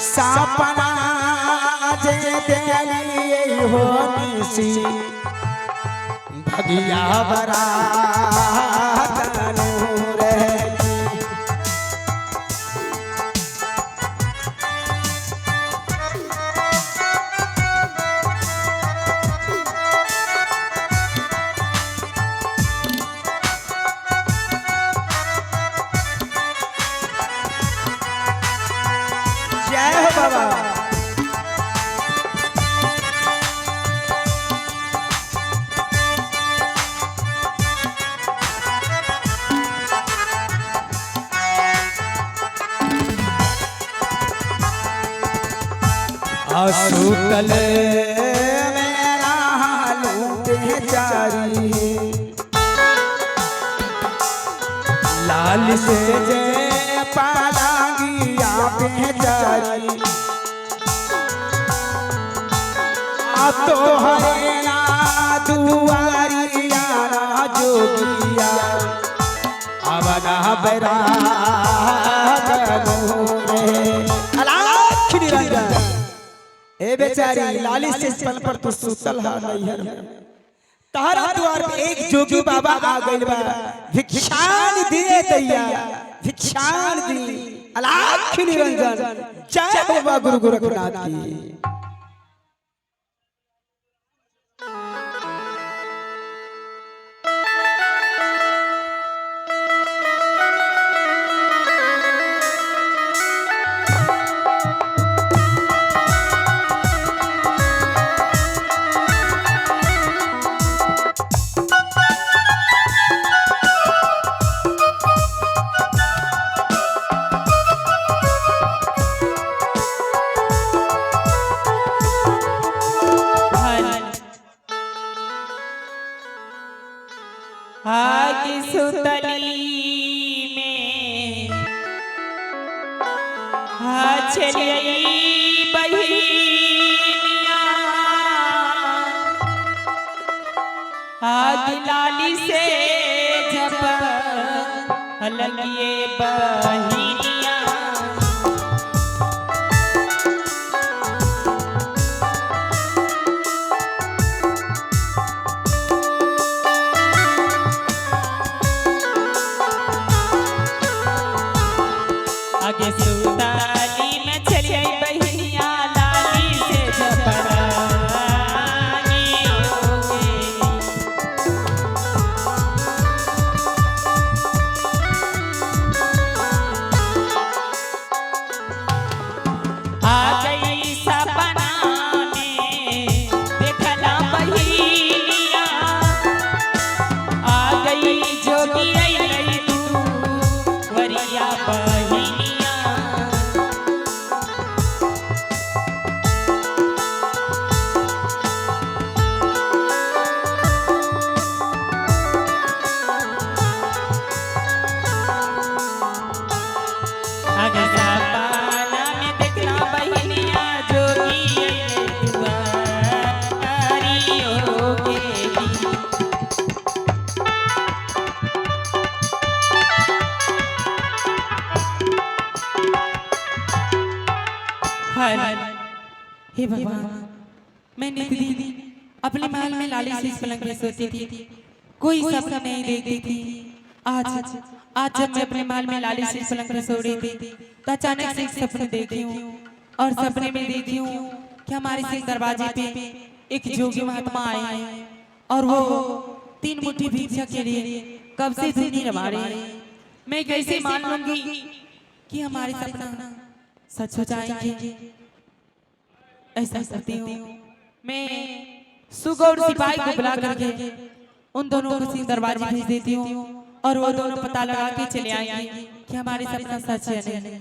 सपना जे देली हो निसी भगिया बरा बाबा असुतल मेरा लूटे चारी लाल से जे पाला गिया बेचारी तो हरेना दुआरिया जोगिया अबना बरा ए बेचारी लाली से पल पर तो सुतल हा नैहर तारा द्वार पे एक जोगी बाबा आ गइल बा भिक्षान दिए दैया भिक्षान दी अलाख निरंजन जय बाबा गुरु गोरखनाथ की। आगे सुतली में चलिए बहिनिया आग लाली से जब लगिए बहिनिया आगे सुताली में चलिए बहिनिया लाली से जबरानी होगे आ गई सपना में देखला बहिनिया आ गई जोगी आई तू वरिया बहिनिया आगे सपना में देखला बहिनिया जोगी दुआरी होगे हे भगवान मैंने दीदी अपने महल में लाली से इस पलंग पे सोती थी कोई सपना नहीं देखती थी। आज जब मैं अपने महल में लाली से इस पलंग पे सो रही थी तो अचानक से एक सपना देखी हूँ और सपने में देखी हूँ कि हमारे सिंह दरवाजे पे एक जोगी महात्मा आए और वो 3 मुट्ठी भिक्षा के लिए कब से धुनी रवा रहे हैं। मैं कैसे मान लूंगी कि हमारे सपना सच हो जाएंगे। ऐसा करती हूँ मैं सुगौर सिपाही को बुला करके उन दोनों को सिंह दरवाजे भेज देती हूँ और वो दोनों पता लगा के चले आएंगे कि हमारे सपना सच है नहीं।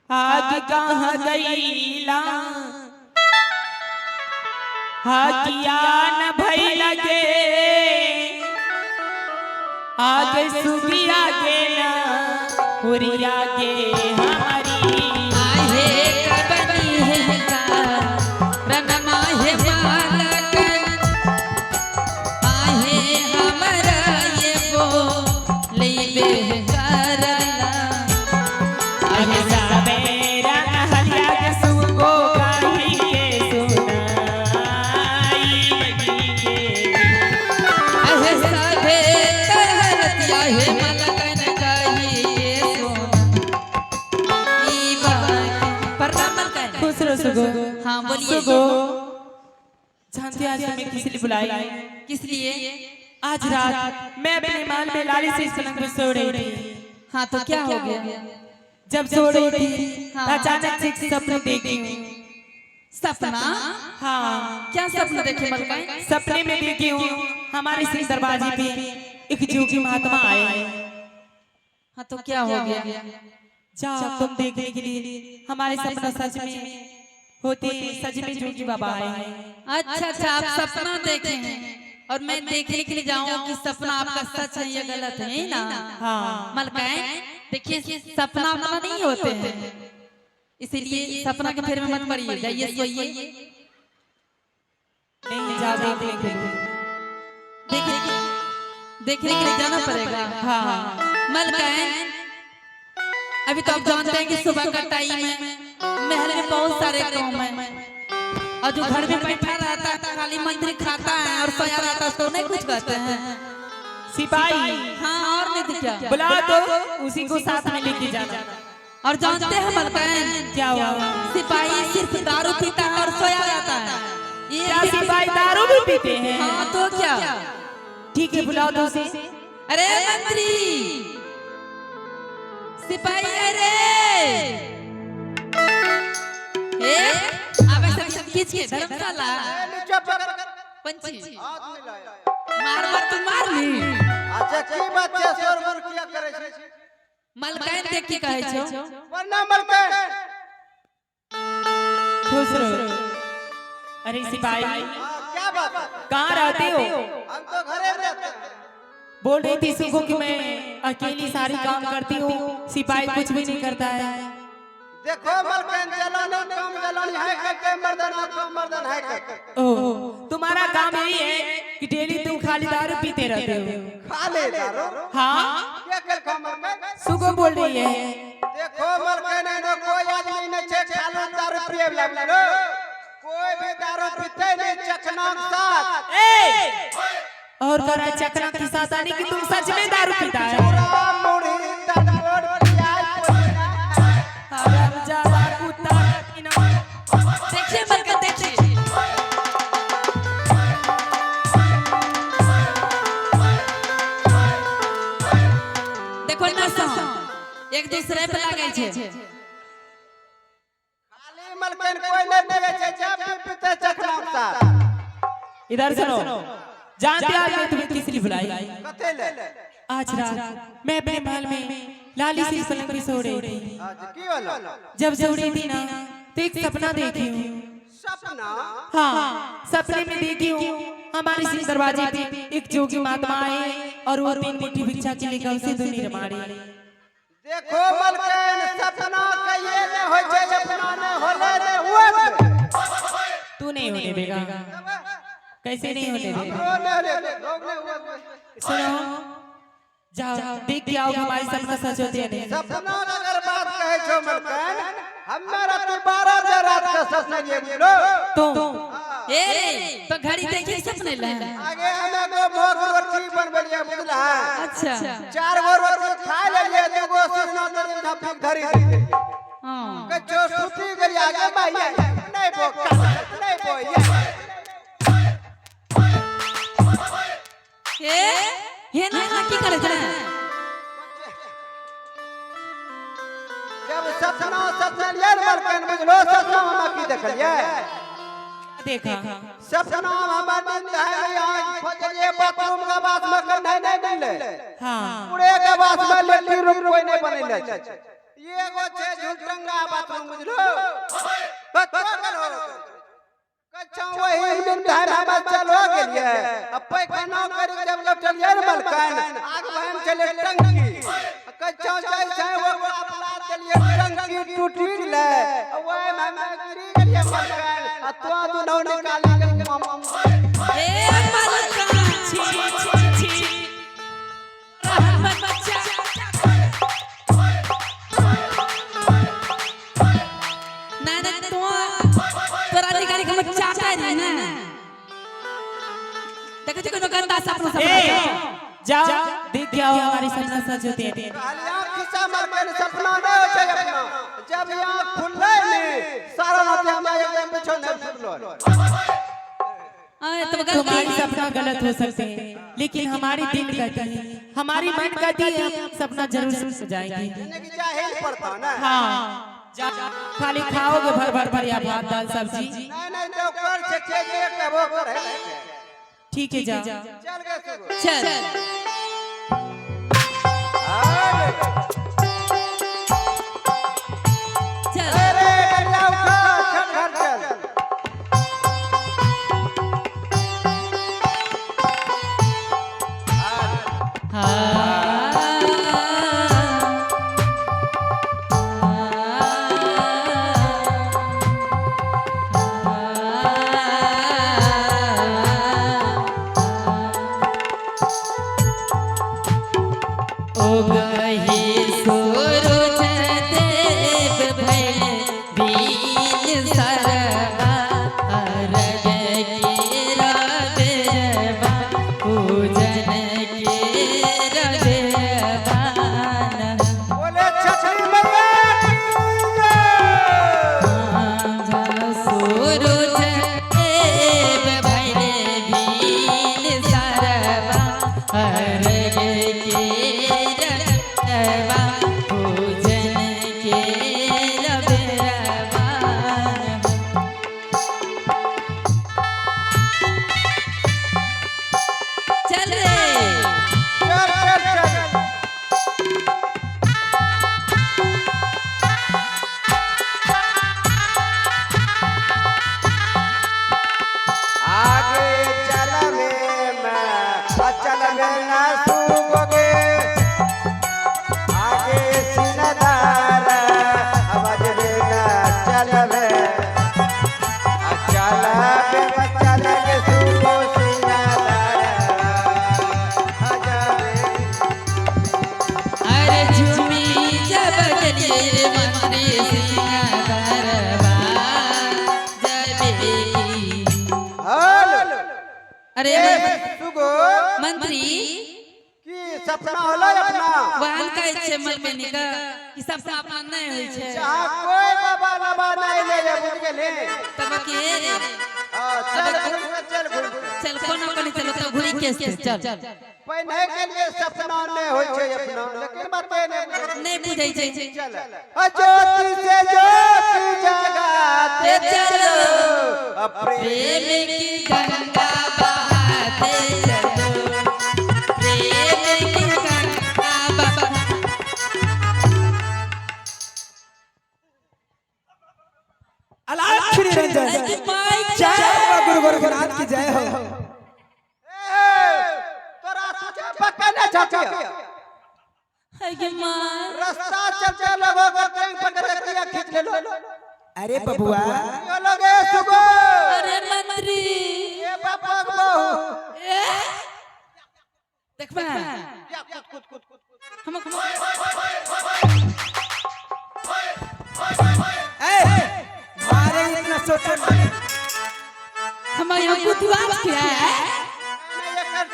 आग कहाँ गईला हाकिया न भई लगे आगे सुबिया के ना हुरिया के हमारी आहे कबनी है का रमा है मालक आहे हमरा ये वो ले करला आगे सबे काहे मलकन कहिए सोना ई बात प्रणाम मलकन। खुश रहो सुगो। हाँ बोलिए। सुगो, जानते आज हमें किस लिए बुलाया? किस लिए? आज रात मैं अपने माल में लाली से इस पलंग पर सो रही थी। हाँ तो क्या हो गया? जब सो रही थी हाँ। अचानक से एक सपना देखी हूँ। सपना? हाँ, क्या सपना देखे मलकाई? सपने में देखी हूँ हमारे सिंह दरवाजे पे एक जोगी महात्मा आए। हाँ तो क्या हो गया? जाओ तुम देखने के लिए हमारे सपना सच में होते, सच में जोगी बाबा आए। अच्छा अच्छा, आप सपना देखे हैं और मैं देखने के लिए जाऊँ कि सपना आपका सच है या गलत है ना? हाँ मलकाई देखिए, सपना अपना नहीं होते हैं, इसीलिए सपना के फेर में मत पड़िए, जाइए सोइए। नहीं, जाओ देखने के लिए। देखने के लिए जाना पड़ेगा। हाँ मलकाई अभी तो आप जानते हैं कि सुबह का टाइम है, महल में बहुत सारे काम है और जो घर में बैठा रहता है खाली मंत्री खाता है और सोया रहता है उसको नहीं कुछ कहते हैं। सिपाही। हाँ और नहीं तो क्या, बुला दो, उसी को साथ में लेके जाना। और जानते हैं मलकान क्या हुआ? सिपाही सिर्फ दारू पीता है और सोया रहता है। ये क्या सिपाही दारू भी पीते हैं? हाँ तो क्या? ठीक है, बुलाओ दो उसे। अरे मंत्री सिपाही, अरे अब ऐसा खींच के धर्मशाला पंछी मार मार तू मार ली। अच्छा की बात है, सरवर किया करे छै? मलकान देख के कहे छो वरना मलकान। खुश रहो। अरे सिपाही, क्या बात है? कहाँ रहते हो? हम तो घरे रहते हैं। बोल रही थी सुगो कि मैं अकेली सारी काम करती हूँ, सिपाही कुछ भी नहीं करता है। देखो मलकान, जलाने कम जलानी है करके मर्दाना कम मर्दान है करके। ओह, तुम्हारा काम यही है कि डेली तुम खाली दारू पीते रहते हो। खाली दारू? हाँ, क्या कर खा मलकान? सुगो बोल रही है। देखो मलकान, ने कोई आदमी नहीं छे खाली दारू पिए वाला। कोई भी दारू पीते नहीं चखना साथ। ए! और करा चक्रा की साथ आने की तुम सच में दारू पीता है? मुड़ी तंदूर प्याज हराम जादा कुत्ता पीना। देखिए मलकान देखिए, देखो नशा एक दूसरे पे लागे छे। खाली मलकान कोई नहीं पिए छे, जब भी पीते चखना साथ। इधर सुनो, जानते आज मैं तुम्हें किस लिए बुलाई? कथे ले? आज रात मैं अपने महल में लाली सी पलंग पे सो रही थी। आज की वाला? जब सो रही थी ना तो एक सपना देखी हूँ। सपना? हाँ, सपने में देखी हूँ हमारे सिंह दरवाजे पे एक जोगी महात्मा आए और वो 3 मुट्ठी भिक्षा के लिए उसे दुनी रमाड़ी। देखो मलकान, सपना कहिए ने हो छे, अपना ने होले ने हुए। तू नहीं होने देगा? कैसे नहीं होने देगा? लोग ने हुए। सुनो, जाओ देख के आओ हमारे सपना सच होते हैं नहीं। सपना अगर बात कहे छो मलकान, हमारा तो 12 रात का सपना ये बोलो। तो ए रे तो घड़ी देखिए सपने ला। आगे हमें को भोग रोटी बनबलिया बुझला। अच्छा 4 गो रोटी खा ले लिए, 2 गो सिरना दे धप धरी दे। हाँ कच्चो सूती गली आगे माइया नहीं भोग नहीं बोइया। ये ना की करे छे? जब सपना लिया मलकान बुझलो, सपना हम की देखलिए? देखा सपना हमारा नींद है यहाँ फजलिए बाथरूम का बात में नहीं मिले। हाँ, पूरे के बात में लेटी रूम कोई नहीं बनेले छे। ये गो छे झुलटंगा बाथरूम बुझलो। बच्चा करो कच्छा वही नींद है हम चलो गेलिए। अब पैखाना करी जब लौटलिए मलकान, आग बहन चले टंकी। कच्छा जाय छै वो अपना चलिए टंकी टूटी ले। ओए मैं गिरी गेलिए मलकान, तो नौ निकाली के ए मलकान छी रहमत बच्चा। ना ना तोरा निकाली के बच्चा है ना। देखो कोनो गंदा सपना जाओ क्या हो हमारी सपना सच होते हैं। खाली आँख खिस्सा मार के सपना नहीं हो छै अपना जब आँख खुलले ने सारा रात हम एकदम पीछे नहीं फुटलो तुम्हारी सपना गलत हो सकते हैं लेकिन हमारी दिल कहती है हमारी मन कहती है हम सपना जरूर सजाएंगे। जिंदगी जाहिल पड़ता ना हाँ खाली खाओगे भर भर भर या भात दाल सब्जी। नहीं तो कर से एक वो कर है ठीक है जा चल गए सुबह चल चल अरे कन्या उठा चल घर चल अरे मंत्री की सपना होला अपना बहन का इच्छा मन में निका कि सपना अपना नहीं होई छे जहां कोई बाबा लबा नहीं ले जा बुझ गेले तब के रे चल कोनो कनी चलो तो घुरी केस चल पहले के लिए सपना नहीं होय छै अपना लेकिन बात नहीं बुझै छै चल ज्योति से ज्योति जगाते चलो प्रेम की गंगा बहाते चलो प्रेम की गंगा अलाख निरंजन जय हो गुरु गोरखनाथ की जय हो। तोरा सोचा पकड़ना चाहती है मां रास्ता चलते लोगों को कहीं पकड़ के खींच ले लो। अरे बबुआ ये लोग ए सुबह अरे मंत्री ये बापा को देखबा या कुछ हम मारे इतना सोचो हम यहाँ कुतवा क्या है ये कर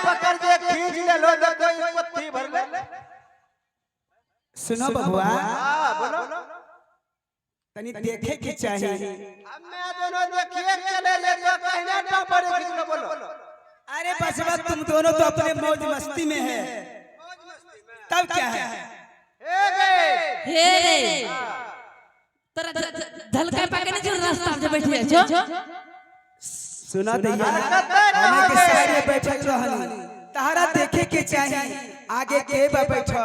पकड़ के खींच ले लो तो कोई पत्ती भर ले। सुनो बबुआ हां बोलो तनी देखे के चाहिए। अब मैं दोनों देखिए चले ले तो कहने ना पड़े खींच लो बोलो। अरे बस बस तुम दोनों तो अपने मौज मस्ती में है तब क्या है। हे रे तोरा झलका पकड़ने जो रास्ता में बैठे जो सुना दैया हमें के सारे बैठल रहनी तारा देखे के चाहिए आगे के बैठा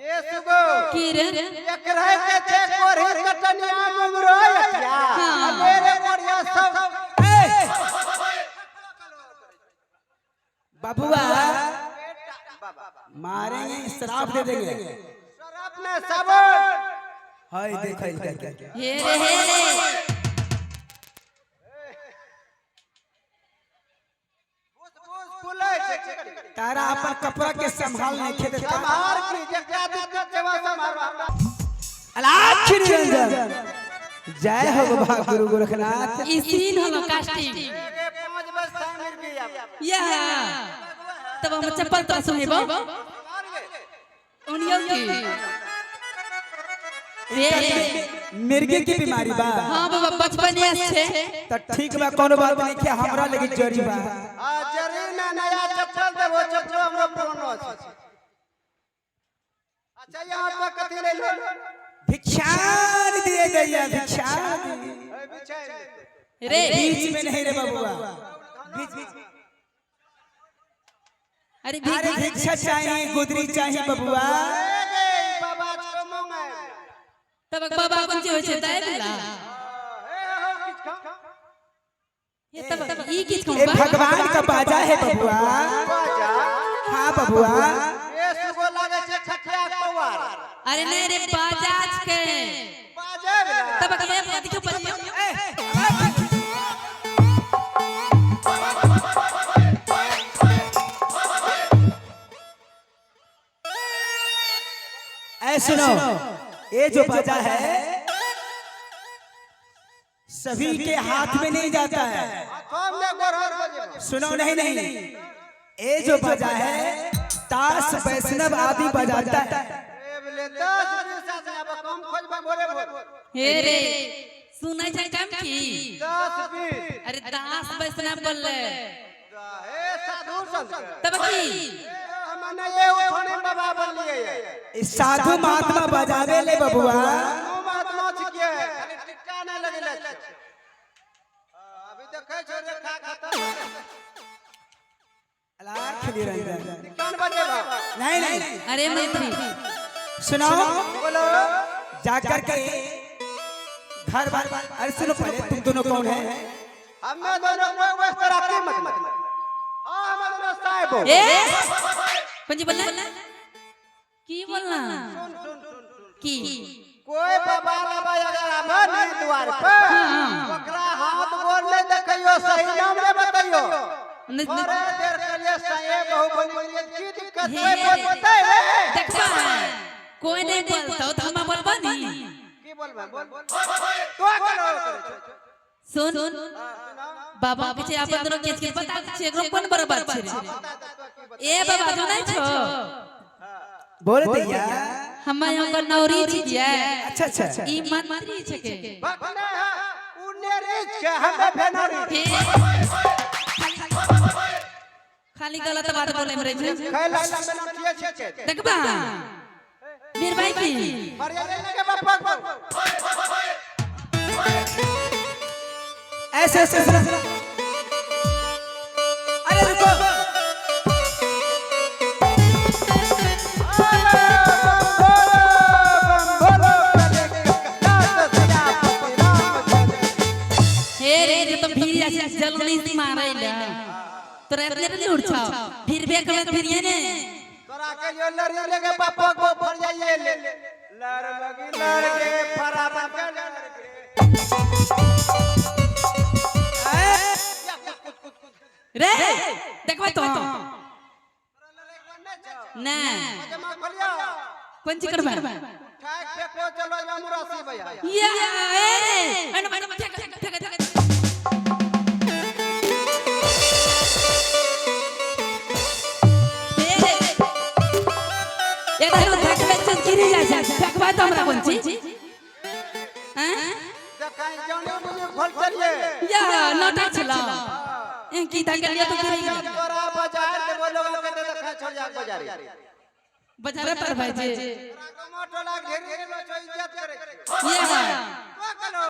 ये सुबह की रे एक रह के थे कोरी कटनिया मुंगरो या मेरे बढ़िया सब बबुआ मारेंगे श्राप दे देंगे सर अपने सब हाय देखो इधर हे रे तारा अपन कपड़ा के संभाल नहीं खेते संभाल की जगह दिक्कत सेवा संभाल अलाख निरंजन जय हो बाबा गुरु गोरखनाथ। ई सीन हलो कास्टिंग 5 बजे टाइम मिल गया या तब हम चप्पल तो सुनेबो उनियों की मिर्गे की बीमारी बा। हां बाबा बचपन से त ठीक बा कोनो बात नहीं के हमरा लगी जरी बा। आ जरी ना नया चप्पल देबो चप्पल हमरो पुरानो छै। अच्छा यहाँ पे कथी ले लो भिक्षान दिए दैया भिक्षान ए बिछाई रे बीच में नहीं रे बबुआ बीच बीच अरे अरे भिक्षा चाहिए गुदरी चाहिए बबुआ। बाबा कमो में तब बाबा कौन जे होय छै दाय दिला ये तब ई किछ ये भगवान का बाजा है बबुआ। बाजा हाँ बबुआ ये सुगो लागे छै खटिया कवार अरे नहीं रे बाजाज के बाजा तब ये पति के पति सुनो ये जो बाजा है सभी के हाथ में नहीं जाता है। कम में गोरहर बजे सुनो नहीं नहीं ये जो बाजा है ताश वैष्णव आदि बजाता है। ए बोले 10 20 से अब कम खोजबा भोरे भोर हे रे सुनै छै काम की 10 20 अरे दास वैष्णव बोल ए साधु संत तब की हमने ये उठोने बाबा बन लिए इस साधु महात्मा बजावे ले बबुआ। साधु महात्मा छिके खाली टिक्का नहीं लगेले अभी देखे छो रेखा खत्म लाख निरंजन टिक्का बजेगा नहीं नहीं अरे मैत्री सुनो बोलो जाकर के घर बार अरे सुनो पहले तुम दोनों कौन है? हमें दोनों कोई वैसे तरह की मतलब हम दोनों साहिब ए पंजी बोलना की बोलना सुन सुन सुन की कोई बाबा बाबा अगर आवे नहीं द्वार पे ओकरा हाथ गोर नहीं देखियो सही नाम ले बताइयो थोड़े देर के लिए सही बहु बनी की दिक्कत है बोल बताए रे देखबा कोई नहीं बोलता तो हम बोलबा नहीं की बोलबा बोल तो करो सुन बाबा पीछे आप दोनों के बता छे एकरो कोन बराबर छे ए बाबा जो नहीं छो बोल दिया हम यहाँ का नौरी छियै अच्छा अच्छा ई मंत्री छके बकने है उन्ने रिच के हमें भेनरी खाली गलत बात बोले मरे छे खैला में किए छे देखबा मेर भाई की मरियाले लगे बापा ऐसे ऐसे सुनो अरे रुको हे रे जे तुम फिर ऐसे जलनी से मारे ले तोरा अपने नहीं उठा फिर बे कर फिर ये ने तोरा के जो लड़ी लगे पापा को फर जाइए ले लड़ लगी लड़ के फराबा कर रे देखबा तो ना जमा खोलिया कौन ची करबा ठाक फेंको चलो मुरासी भैया या ए रे अन फेंक ये तो धक में चल गिरी जा फेंकबा तो हमरा कौन ची हैं देखै जाने मुझे खोल चलिए या नोटा चला की धक लिया तो गिरी तोरा बाजार ले वो लोग के देखा छोड़ जा बाजार बाजार पर भाई जी टोला घेर घेर लो इज्जत करे या